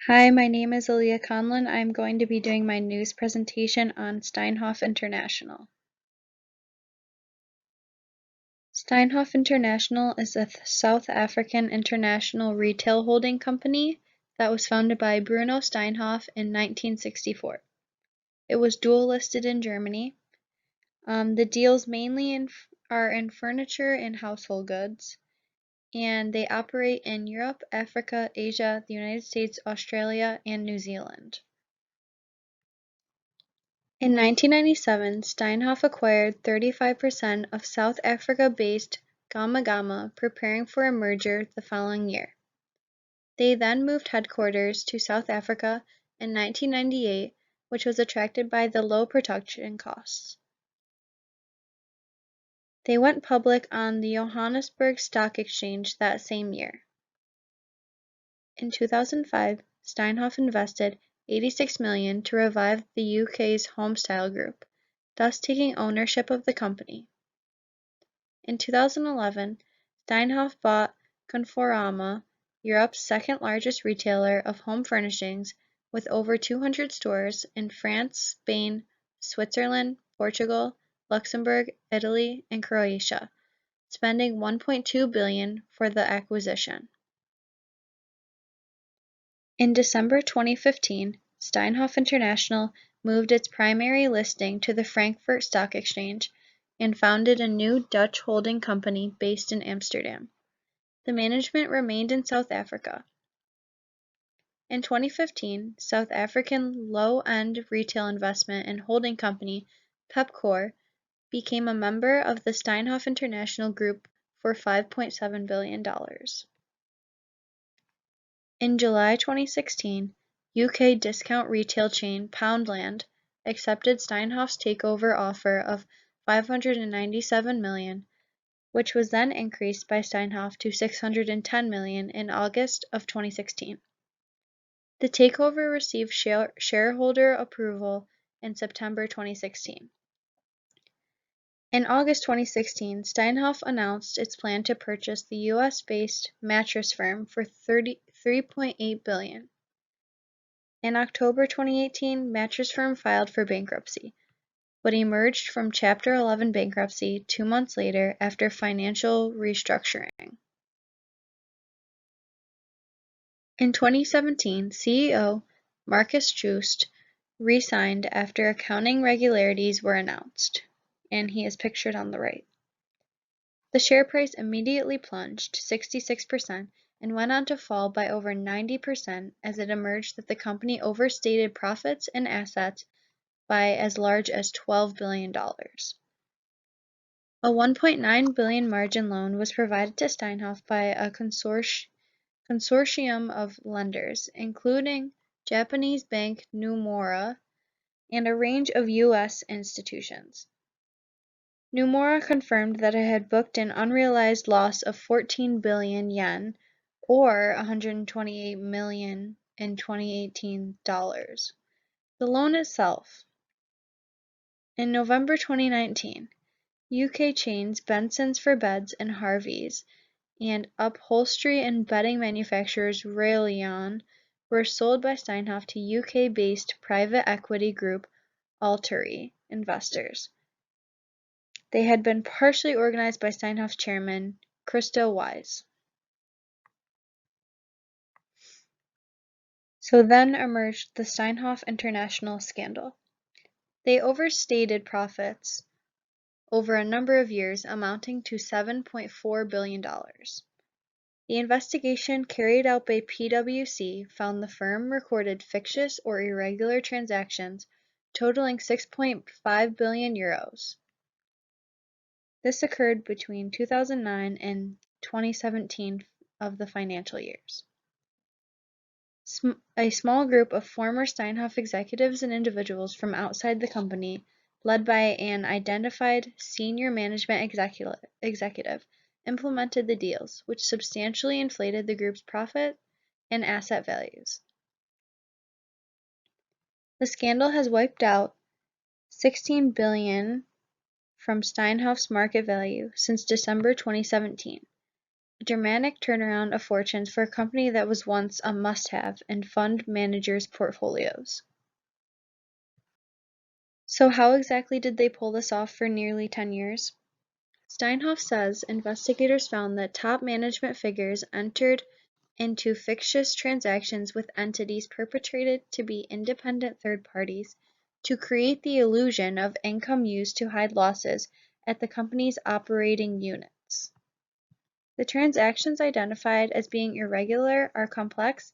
Hi, my name is Aaliyah Conlon. I'm going to be doing my news presentation on Steinhoff International. Steinhoff International is a South African international retail holding company that was founded by Bruno Steinhoff in 1964. It was dual listed in Germany. The deals mainly are in furniture and household goods, and they operate in Europe, Africa, Asia, the United States, Australia, and New Zealand. In 1997, Steinhoff acquired 35% of South Africa-based Gamma Gamma, preparing for a merger the following year. They then moved headquarters to South Africa in 1998, which was attracted by the low production costs. They went public on the Johannesburg Stock Exchange that same year. In 2005, Steinhoff invested $86 million to revive the UK's Homestyle Group, thus taking ownership of the company. In 2011, Steinhoff bought Conforama, Europe's second-largest retailer of home furnishings, with over 200 stores in France, Spain, Switzerland, Portugal, Luxembourg, Italy, and Croatia, spending $1.2 billion for the acquisition. In December 2015, Steinhoff International moved its primary listing to the Frankfurt Stock Exchange and founded a new Dutch holding company based in Amsterdam. The management remained in South Africa. In 2015, South African low-end retail investment and holding company Pepkor became a member of the Steinhoff International Group for $5.7 billion. In July 2016, UK discount retail chain Poundland accepted Steinhoff's takeover offer of $597 million, which was then increased by Steinhoff to $610 million in August of 2016. The takeover received shareholder approval in September 2016. In August 2016, Steinhoff announced its plan to purchase the US-based mattress firm for $3.8 billion. In October 2018, Mattress Firm filed for bankruptcy, but emerged from Chapter 11 bankruptcy 2 months later after financial restructuring. In 2017, CEO Markus Joost resigned after accounting irregularities were announced, and he is pictured on the right. The share price immediately plunged 66% and went on to fall by over 90% as it emerged that the company overstated profits and assets by as large as $12 billion. A $1.9 billion margin loan was provided to Steinhoff by a consortium of lenders, including Japanese bank Nomura and a range of U.S. institutions. Nomura confirmed that it had booked an unrealized loss of 14 billion yen, or $128 million in 2018 dollars. The loan itself. In November 2019, UK chains Benson's for Beds and Harveys and upholstery and bedding manufacturers Rayon were sold by Steinhoff to UK-based private equity group Alteri investors. They had been partially organized by Steinhoff's chairman, Christo Wise. So then emerged the Steinhoff International scandal. They overstated profits over a number of years, amounting to $7.4 billion. The investigation carried out by PwC found the firm recorded fictitious or irregular transactions totaling €6.5 billion. This occurred between 2009 and 2017 of the financial years. A small group of former Steinhoff executives and individuals from outside the company, led by an identified senior management executive, implemented the deals, which substantially inflated the group's profit and asset values. The scandal has wiped out $16 billion from Steinhoff's market value since December 2017. dramatic turnaround of fortunes for a company that was once a must-have in fund managers' portfolios. So how exactly did they pull this off for nearly 10 years? Steinhoff says investigators found that top management figures entered into fictitious transactions with entities perpetrated to be independent third parties to create the illusion of income used to hide losses at the company's operating units. The transactions identified as being irregular are complex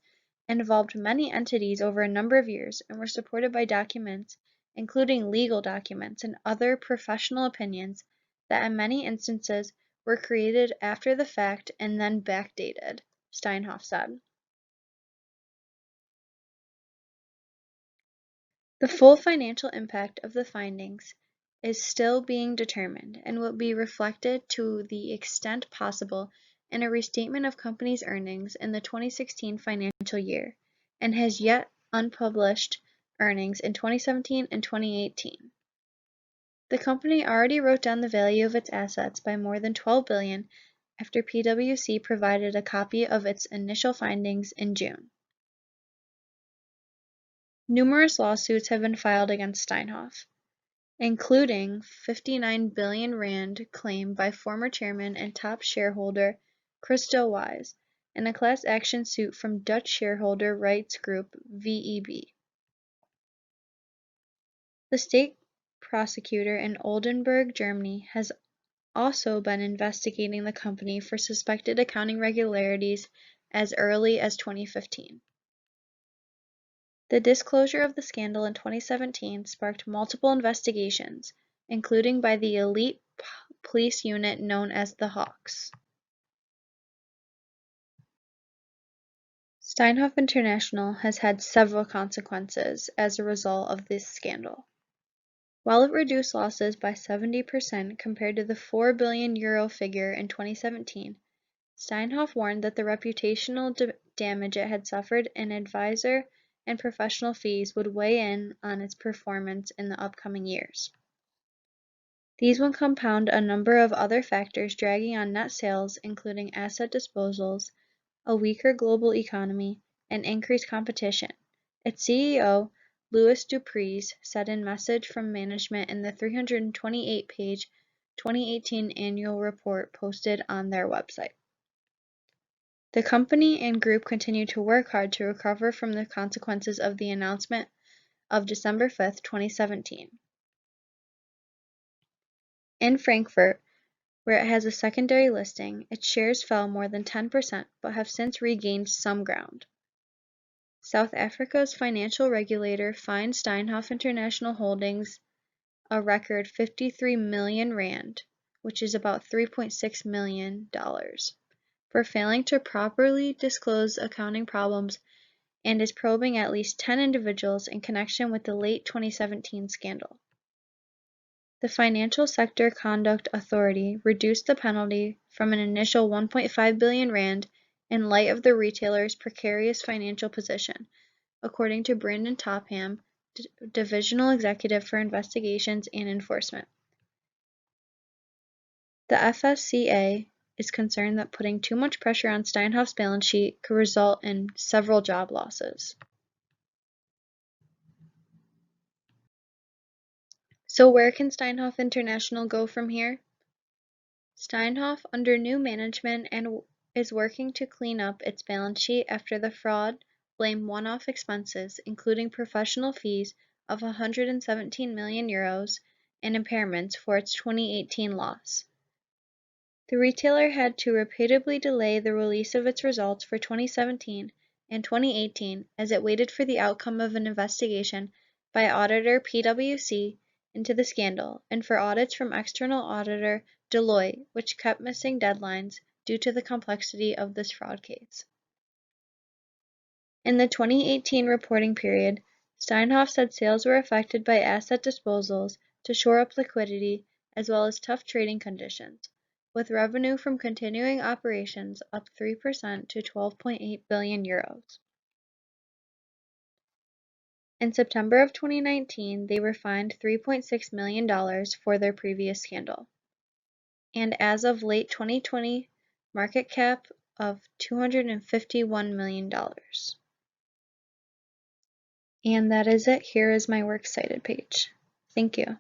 and involved many entities over a number of years and were supported by documents, including legal documents and other professional opinions that in many instances were created after the fact and then backdated, Steinhoff said. The full financial impact of the findings is still being determined and will be reflected to the extent possible in a restatement of company's earnings in the 2016 financial year, and has yet unpublished earnings in 2017 and 2018. The company already wrote down the value of its assets by more than $12 billion after PwC provided a copy of its initial findings in June. Numerous lawsuits have been filed against Steinhoff, including '59 billion rand claim by former chairman and top shareholder Christo Wise, and a class action suit from Dutch shareholder rights group VEB. The state prosecutor in Oldenburg, Germany, has also been investigating the company for suspected accounting irregularities as early as 2015. The disclosure of the scandal in 2017 sparked multiple investigations, including by the elite police unit known as the Hawks. Steinhoff International has had several consequences as a result of this scandal. While it reduced losses by 70% compared to the €4 billion figure in 2017, Steinhoff warned that the reputational damage it had suffered in advisor and professional fees would weigh in on its performance in the upcoming years. These would compound a number of other factors dragging on net sales, including asset disposals, a weaker global economy, and increased competition, its CEO, Louis Dupuis, said in message from management in the 328-page 2018 annual report posted on their website. The company and group continue to work hard to recover from the consequences of the announcement of December 5, 2017. In Frankfurt, where it has a secondary listing, its shares fell more than 10% but have since regained some ground. South Africa's financial regulator fined Steinhoff International Holdings a record 53 million rand, which is about $3.6 million, for failing to properly disclose accounting problems, and is probing at least 10 individuals in connection with the late 2017 scandal. The Financial Sector Conduct Authority reduced the penalty from an initial 1.5 billion rand in light of the retailer's precarious financial position, according to Brandon Topham, Divisional Executive for Investigations and Enforcement. The FSCA is concerned that putting too much pressure on Steinhoff's balance sheet could result in several job losses. So where can Steinhoff International go from here? Steinhoff, under new management, is working to clean up its balance sheet after the fraud, blame one-off expenses, including professional fees of €117 million and impairments for its 2018 loss. The retailer had to repeatedly delay the release of its results for 2017 and 2018 as it waited for the outcome of an investigation by auditor PwC into the scandal, and for audits from external auditor Deloitte, which kept missing deadlines due to the complexity of this fraud case. In the 2018 reporting period, Steinhoff said sales were affected by asset disposals to shore up liquidity as well as tough trading conditions, with revenue from continuing operations up 3% to €12.8 billion. In September of 2019, they were fined $3.6 million for their previous scandal. And as of late 2020, market cap of $251 million. And that is it. Here is my works cited page. Thank you.